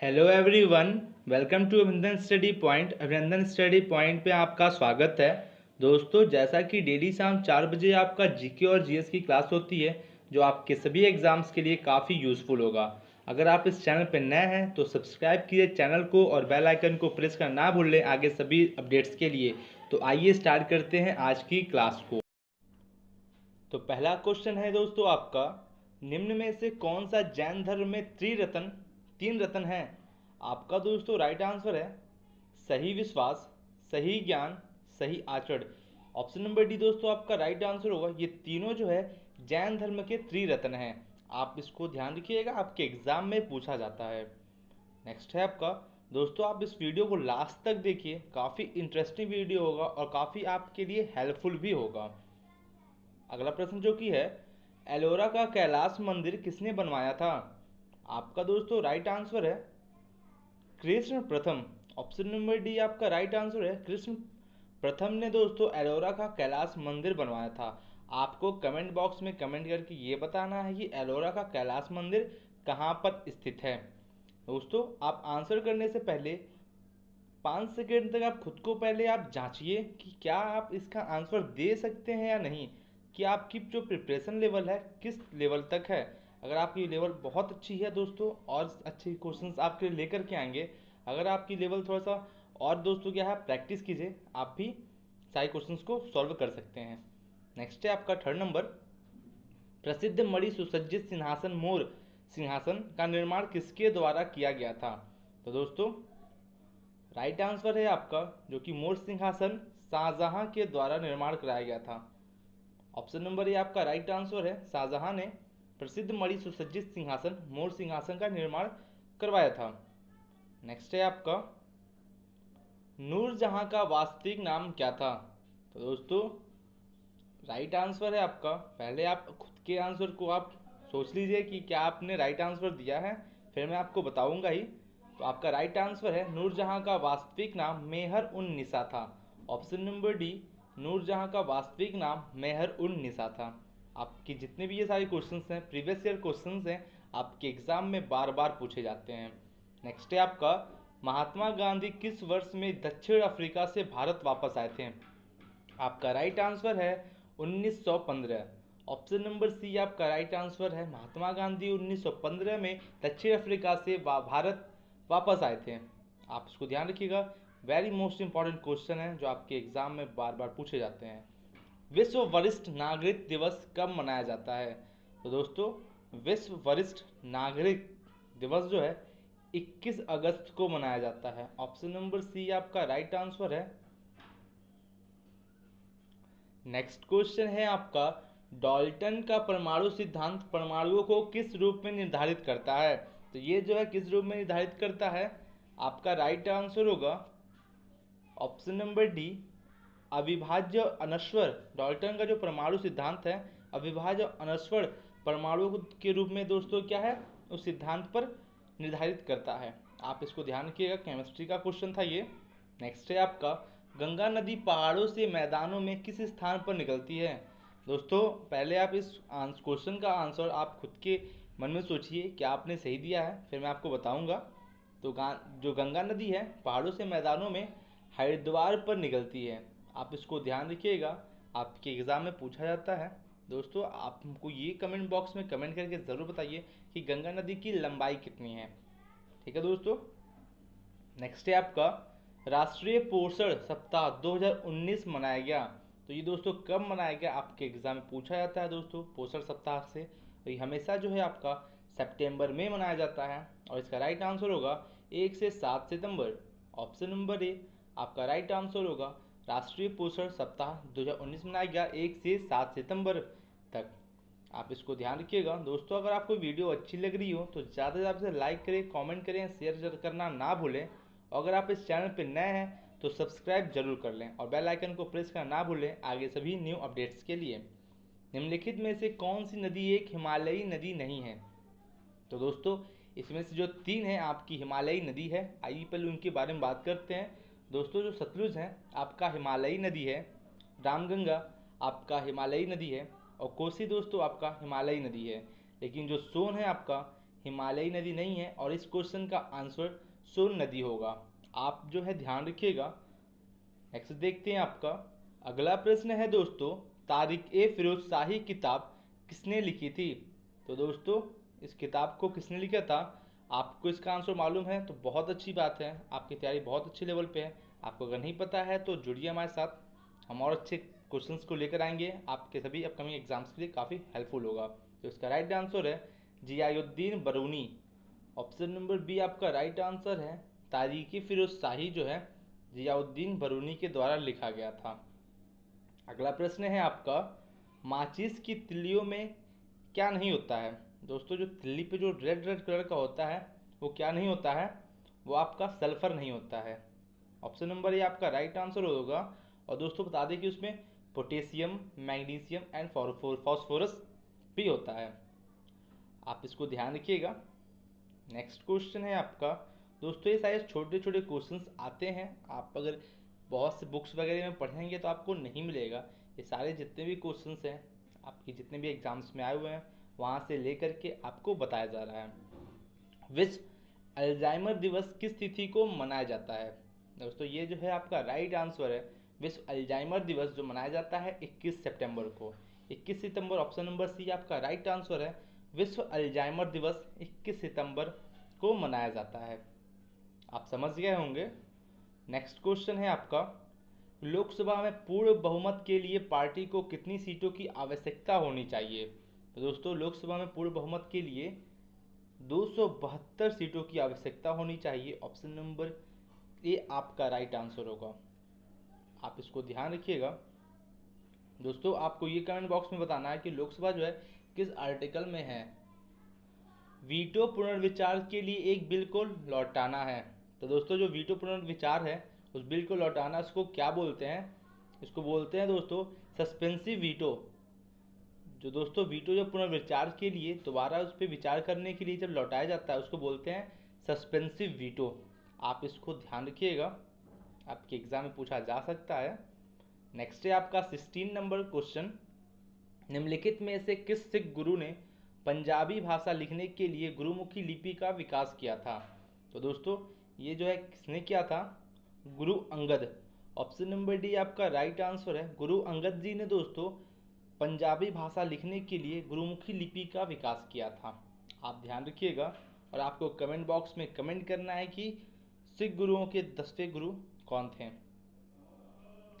Hello everyone, welcome to अभिनंदन study point. अभिनंदन study point पे आपका स्वागत है। दोस्तों, जैसा कि डेली शाम 4 बजे आपका जीके और जीएस की क्लास होती है, जो आपके सभी एग्जाम्स के लिए काफ़ी यूज़फुल होगा। अगर आप इस चैनल पर नए हैं तो सब्सक्राइब कीजिए चैनल को और बेल आइकन को प्रेस करना ना भूलें आगे सभी अपडेट्स के लिए। तो आइए स्टार्ट करते हैं आज की क्लास को। तो पहला क्वेश्चन है दोस्तों आपका, निम्न में से कौन सा जैन धर्म में त्रिरत्न तीन रत्न है? आपका दोस्तों राइट आंसर है सही विश्वास, सही ज्ञान, सही आचरण। ऑप्शन नंबर डी दोस्तों आपका राइट आंसर होगा। ये तीनों जो है जैन धर्म के त्रिरत्न हैं। आप इसको ध्यान रखिएगा, आपके एग्जाम में पूछा जाता है। नेक्स्ट है आपका दोस्तों, आप इस वीडियो को लास्ट तक देखिए, काफ़ी इंटरेस्टिंग वीडियो होगा और काफ़ी आपके लिए हेल्पफुल भी होगा। अगला प्रश्न जो कि है, एलोरा का कैलाश मंदिर किसने बनवाया था? आपका दोस्तों राइट आंसर है कृष्ण प्रथम। ऑप्शन नंबर डी आपका राइट आंसर है कृष्ण प्रथम ने दोस्तों एलोरा का कैलाश मंदिर बनवाया था। आपको कमेंट बॉक्स में कमेंट करके ये बताना है कि एलोरा का कैलाश मंदिर कहाँ पर स्थित है। दोस्तों, आप आंसर करने से पहले 5 सेकेंड तक आप खुद को पहले आप जांचिए कि क्या आप इसका आंसर दे सकते हैं या नहीं, कि आपकी जो प्रिपरेशन लेवल है किस लेवल तक है। अगर आपकी लेवल बहुत अच्छी है दोस्तों, और अच्छे क्वेश्चंस आपके लिए लेकर के आएंगे। अगर आपकी लेवल थोड़ा सा और दोस्तों क्या है, प्रैक्टिस कीजिए, आप भी सारे क्वेश्चंस को सॉल्व कर सकते हैं। नेक्स्ट है आपका थर्ड नंबर, प्रसिद्ध मणि सुसज्जित सिंहासन मोर सिंहासन का निर्माण किसके द्वारा किया गया था? तो दोस्तों राइट आंसर है आपका जो कि मोर सिंहासन शाहजहां के द्वारा निर्माण कराया गया था। ऑप्शन नंबर ए आपका राइट आंसर है, शाहजहां ने प्रसिद्ध मणि सुसज्जित सिंहासन मोर सिंहासन का निर्माण करवाया था। नेक्स्ट है आपका, नूरजहां का वास्तविक नाम क्या था? तो दोस्तों राइट आंसर है आपका, पहले आप खुद के आंसर को आप सोच लीजिए कि क्या आपने राइट आंसर दिया है, फिर मैं आपको बताऊंगा ही। तो आपका राइट आंसर है नूरजहां का वास्तविक नाम मेहर उन निसा था। ऑप्शन नंबर डी, नूरजहां का वास्तविक नाम मेहर उन निसा था। आपके जितने भी ये सारे क्वेश्चंस हैं, प्रीवियस ईयर क्वेश्चंस हैं, आपके एग्जाम में बार बार पूछे जाते हैं। नेक्स्ट है आपका, महात्मा गांधी किस वर्ष में दक्षिण अफ्रीका से भारत वापस आए थे? आपका राइट आंसर है 1915। ऑप्शन नंबर सी आपका राइट आंसर है, महात्मा गांधी 1915 में दक्षिण अफ्रीका से भारत वापस आए थे। आप इसको ध्यान रखिएगा, वेरी मोस्ट इंपॉर्टेंट क्वेश्चन है जो आपके एग्जाम में बार बार पूछे जाते हैं। विश्व वरिष्ठ नागरिक दिवस कब मनाया जाता है? तो दोस्तों विश्व वरिष्ठ नागरिक दिवस जो है 21 अगस्त को मनाया जाता है। ऑप्शन नंबर सी आपका राइट आंसर है। नेक्स्ट क्वेश्चन है आपका, डाल्टन का परमाणु सिद्धांत परमाणुओं को किस रूप में निर्धारित करता है? तो ये जो है किस रूप में निर्धारित करता है? आपका राइट आंसर होगा ऑप्शन नंबर डी, अविभाज्य अनश्वर। डाल्टन का जो परमाणु सिद्धांत है अविभाज्य अनश्वर परमाणु के रूप में दोस्तों क्या है, उस सिद्धांत पर निर्धारित करता है। आप इसको ध्यान रखिएगा, केमिस्ट्री का क्वेश्चन था ये। नेक्स्ट है आपका, गंगा नदी पहाड़ों से मैदानों में किस स्थान पर निकलती है? दोस्तों पहले आप इस क्वेश्चन का आंसर आप खुद के मन में सोचिए क्या आपने सही दिया है, फिर मैं आपको बताऊंगा। तो जो गंगा नदी है पहाड़ों से मैदानों में हरिद्वार पर निकलती है। आप इसको ध्यान रखिएगा, आपके एग्ज़ाम में पूछा जाता है। दोस्तों आप हमको ये कमेंट बॉक्स में कमेंट करके ज़रूर बताइए कि गंगा नदी की लंबाई कितनी है। ठीक है दोस्तों। नेक्स्ट है आपका, राष्ट्रीय पोषण सप्ताह 2019 मनाया गया। तो ये दोस्तों कब मनाया गया, आपके एग्जाम में पूछा जाता है दोस्तों पोषण सप्ताह से। तो ये हमेशा जो है आपका सितंबर में मनाया जाता है, और इसका राइट आंसर होगा 1 से 7 सितंबर। ऑप्शन नंबर ए आपका राइट आंसर होगा, राष्ट्रीय पोषण सप्ताह 2019 मनाया गया 1 से 7 सितंबर तक। आप इसको ध्यान रखिएगा दोस्तों। अगर आपको वीडियो अच्छी लग रही हो तो ज़्यादा से ज़्यादा लाइक करें, कमेंट करें, शेयर करना ना भूलें। अगर आप इस चैनल पर नए हैं तो सब्सक्राइब जरूर कर लें और बेल आइकन को प्रेस करना ना भूलें आगे सभी न्यू अपडेट्स के लिए। निम्नलिखित में से कौन सी नदी एक हिमालयी नदी नहीं है? तो दोस्तों इसमें से जो 3 है आपकी हिमालयी नदी है। आइए पहले उनके बारे में बात करते हैं। दोस्तों जो सतलुज है आपका हिमालयी नदी है, रामगंगा आपका हिमालयी नदी है, और कोसी दोस्तों आपका हिमालयी नदी है। लेकिन जो सोन है आपका हिमालयी नदी नहीं है और इस क्वेश्चन का आंसर सोन नदी होगा। आप जो है ध्यान रखिएगा। नेक्स्ट देखते हैं आपका अगला प्रश्न है दोस्तों, तारिक ए फिरोज शाही किताब किसने लिखी थी? तो दोस्तों इस किताब को किसने लिखा था? आपको इसका आंसर मालूम है तो बहुत अच्छी बात है, आपकी तैयारी बहुत अच्छे लेवल पे है। आपको अगर नहीं पता है तो जुड़िए हमारे साथ, हम और अच्छे क्वेश्चंस को लेकर आएंगे आपके सभी अपकमिंग एग्जाम्स के लिए, काफ़ी हेल्पफुल होगा। तो इसका राइट आंसर है Ziauddin Barani. Option number B आपका राइट आंसर है। तारिक फिरोज शाही जो है जियाउद्दीन बरूनी के द्वारा लिखा गया था। अगला प्रश्न है आपका, माचिस की तिल्लियों में क्या नहीं होता है? दोस्तों जो तिल्ली पे जो रेड रेड कलर का होता है वो क्या नहीं होता है? वो आपका सल्फर नहीं होता है। ऑप्शन नंबर ए आपका राइट आंसर होगा। और दोस्तों बता दें कि उसमें पोटेशियम, मैग्नीशियम एंड फॉस्फोरस भी होता है। आप इसको ध्यान रखिएगा। नेक्स्ट क्वेश्चन है आपका दोस्तों, ये सारे छोटे छोटे क्वेश्चंस आते हैं, आप अगर बहुत से बुक्स वगैरह में पढ़ेंगे तो आपको नहीं मिलेगा। ये सारे जितने भी क्वेश्चंस हैं आपके जितने भी एग्जाम्स में आए हुए हैं वहाँ से लेकर के आपको बताया जा रहा है। विश्व अल्जाइमर दिवस किस तिथि को मनाया जाता है? दोस्तों ये जो है आपका राइट आंसर है। विश्व अल्जाइमर दिवस जो मनाया जाता है 21 सितंबर को। 21 सितंबर ऑप्शन नंबर सी आपका राइट आंसर है। विश्व अल्जाइमर दिवस 21 सितंबर को मनाया जाता है। आप समझ गए होंगे। नेक्स्ट क्वेश्चन है आपका, लोकसभा में पूर्ण बहुमत के लिए पार्टी को कितनी सीटों की आवश्यकता होनी चाहिए? तो दोस्तों लोकसभा में पूर्ण बहुमत के लिए 272 सीटों की आवश्यकता होनी चाहिए। ऑप्शन नंबर ए आपका राइट आंसर होगा। आप इसको ध्यान रखिएगा। दोस्तों आपको ये कमेंट बॉक्स में बताना है कि लोकसभा जो है किस आर्टिकल में है। वीटो पुनर्विचार के लिए एक बिल को लौटाना है। तो दोस्तों जो वीटो पुनर्विचार है उस बिल को लौटाना, इसको क्या बोलते हैं? इसको बोलते हैं दोस्तों सस्पेंसिव वीटो। जो दोस्तों वीटो जो पुनर्विचार के लिए दोबारा उस पर विचार करने के लिए जब लौटाया जाता है उसको बोलते हैं सस्पेंसिव वीटो। आप इसको ध्यान रखिएगा, आपके एग्जाम में पूछा जा सकता है। नेक्स्ट है आपका 16 नंबर क्वेश्चन, निम्नलिखित में से किस सिख गुरु ने पंजाबी भाषा लिखने के लिए गुरुमुखी लिपि का विकास किया था? तो दोस्तों ये जो है किसने किया था? Guru Angad. Option number D आपका राइट आंसर है। गुरु अंगद जी ने दोस्तों पंजाबी भाषा लिखने के लिए गुरुमुखी लिपि का विकास किया था। आप ध्यान रखिएगा और आपको कमेंट बॉक्स में कमेंट करना है कि सिख गुरुओं के 10वें गुरु कौन थे,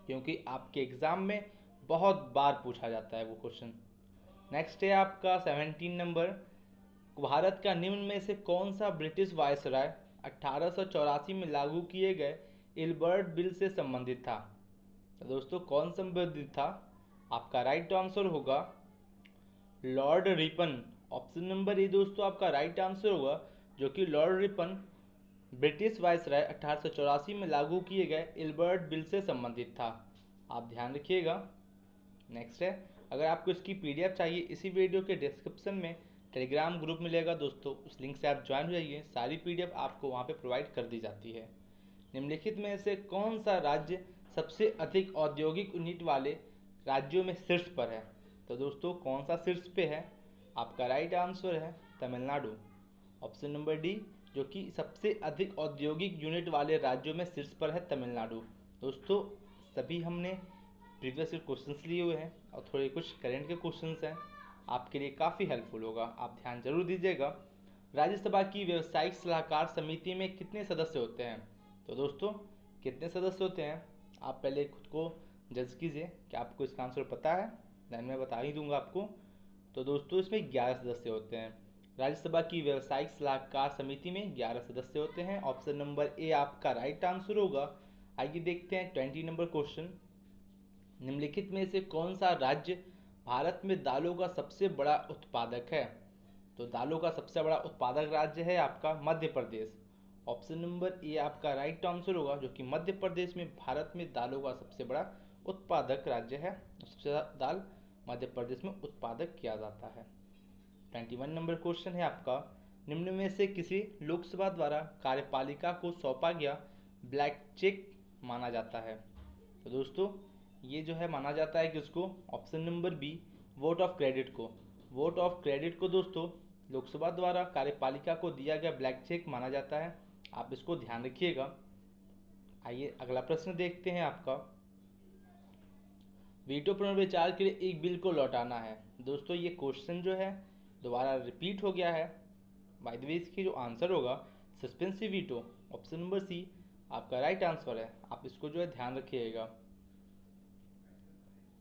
क्योंकि आपके एग्जाम में बहुत बार पूछा जाता है वो क्वेश्चन। नेक्स्ट है आपका 17 नंबर, भारत का निम्न में से कौन सा ब्रिटिश वायसराय 1884 में लागू किए गए इल्बर्ट बिल से संबंधित था? तो दोस्तों कौन संबंधित था? आपका राइट आंसर होगा Lord Ripon. Option number A दोस्तों आपका राइट आंसर होगा, जो कि लॉर्ड रिपन ब्रिटिश वायसराय 1884 में लागू किए गए इल्बर्ट बिल से संबंधित था। आप ध्यान रखिएगा। नेक्स्ट है, अगर आपको इसकी पीडीएफ चाहिए इसी वीडियो के डिस्क्रिप्शन में टेलीग्राम ग्रुप मिलेगा दोस्तों, उस लिंक से आप ज्वाइन हो जाइए, सारी पीडीएफ आपको वहाँ पे प्रोवाइड कर दी जाती है। निम्नलिखित में से कौन सा राज्य सबसे अधिक औद्योगिक यूनिट वाले राज्यों में शीर्ष पर है? तो दोस्तों कौन सा शीर्ष पे है? आपका राइट आंसर है तमिलनाडु। ऑप्शन नंबर डी, जो कि सबसे अधिक औद्योगिक यूनिट वाले राज्यों में शीर्ष पर है तमिलनाडु। दोस्तों सभी हमने प्रीवियस क्वेश्चंस लिए हुए हैं और थोड़े कुछ करंट के क्वेश्चंस हैं, आपके लिए काफ़ी हेल्पफुल होगा, आप ध्यान जरूर दीजिएगा। राज्यसभा की व्यावसायिक सलाहकार समिति में कितने सदस्य होते हैं? तो दोस्तों कितने सदस्य होते हैं आप पहले खुद को जज कीजिए कि आपको इसका आंसर पता है, देन मैं बता ही दूंगा आपको। तो दोस्तों इसमें 11 सदस्य होते हैं। राज्यसभा की व्यावसायिक सलाहकार समिति में 11 सदस्य होते हैं। ऑप्शन नंबर ए आपका राइट आंसर होगा। आइए देखते हैं 20 नंबर क्वेश्चन, निम्नलिखित में से कौन सा राज्य भारत में दालों का सबसे बड़ा उत्पादक है? तो दालों का सबसे बड़ा उत्पादक राज्य है आपका Madhya Pradesh. Option number A आपका राइट आंसर होगा, जो कि मध्य प्रदेश में भारत में दालों का सबसे बड़ा उत्पादक राज्य है। सबसे ज़्यादा दाल मध्य प्रदेश में उत्पादक किया जाता है। 21 नंबर क्वेश्चन है आपका, निम्न में से किसी लोकसभा द्वारा कार्यपालिका को सौंपा गया ब्लैक चेक माना जाता है? तो दोस्तों ये जो है माना जाता है किसको? Option number B vote of credit को। वोट ऑफ क्रेडिट को दोस्तों लोकसभा द्वारा कार्यपालिका को दिया गया ब्लैंक चेक माना जाता है। आप इसको ध्यान रखिएगा। आइए अगला प्रश्न देखते हैं आपका। वीटो पुनर्विचार के लिए एक बिल को लौटाना है। दोस्तों ये क्वेश्चन जो है दोबारा रिपीट हो गया है। बाय द वे इसकी जो आंसर होगा suspensive veto, option number C आपका राइट आंसर है। आप इसको जो है ध्यान रखिएगा।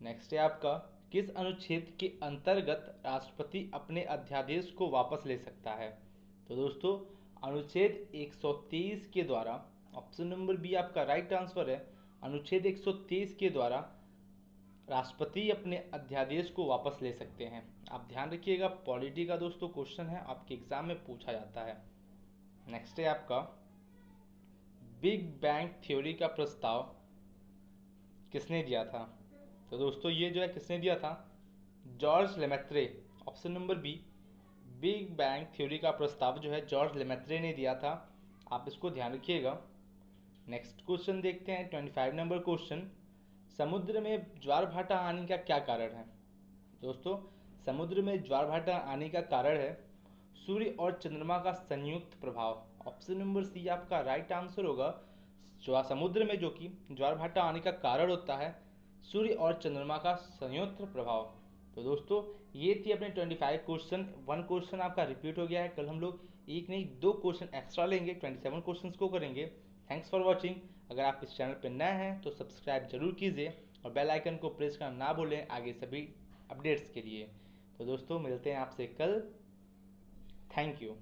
नेक्स्ट है आपका, किस अनुच्छेद के अंतर्गत राष्ट्रपति अपने अध्यादेश को वापस ले सकता है। तो दोस्तों अनुच्छेद 123 के द्वारा, ऑप्शन नंबर बी आपका राइट आंसर है। अनुच्छेद 123 के द्वारा राष्ट्रपति अपने अध्यादेश को वापस ले सकते हैं। आप ध्यान रखिएगा, पॉलिटी का दोस्तों क्वेश्चन है, आपके एग्जाम में पूछा जाता है। नेक्स्ट है आपका, बिग बैंग थ्योरी का प्रस्ताव किसने दिया था। तो दोस्तों ये जो है किसने दिया था, George Lemaitre, option number B. Big bang theory का प्रस्ताव जो है जॉर्ज लेमेत्रे ने दिया था। आप इसको ध्यान रखिएगा। नेक्स्ट क्वेश्चन देखते हैं 25 नंबर क्वेश्चन, समुद्र में ज्वार भाटा आने का क्या कारण है। दोस्तों समुद्र में ज्वार भाटा आने का कारण है सूर्य और चंद्रमा का संयुक्त प्रभाव। ऑप्शन नंबर सी आपका राइट आंसर होगा। समुद्र में जो कि ज्वार भाटा आने का कारण होता है सूर्य और चंद्रमा का संयुक्त प्रभाव। तो दोस्तों ये थी अपने 25 क्वेश्चन। 1 क्वेश्चन आपका रिपीट हो गया है। कल हम लोग एक नहीं 2 क्वेश्चन एक्स्ट्रा लेंगे, 27 क्वेश्चंस को करेंगे। Thanks for watching. अगर आप इस चैनल पर नए हैं तो सब्सक्राइब जरूर कीजिए और बेल आइकन को प्रेस करना ना भूलें आगे सभी अपडेट्स के लिए। तो दोस्तों मिलते हैं आपसे कल। Thank you.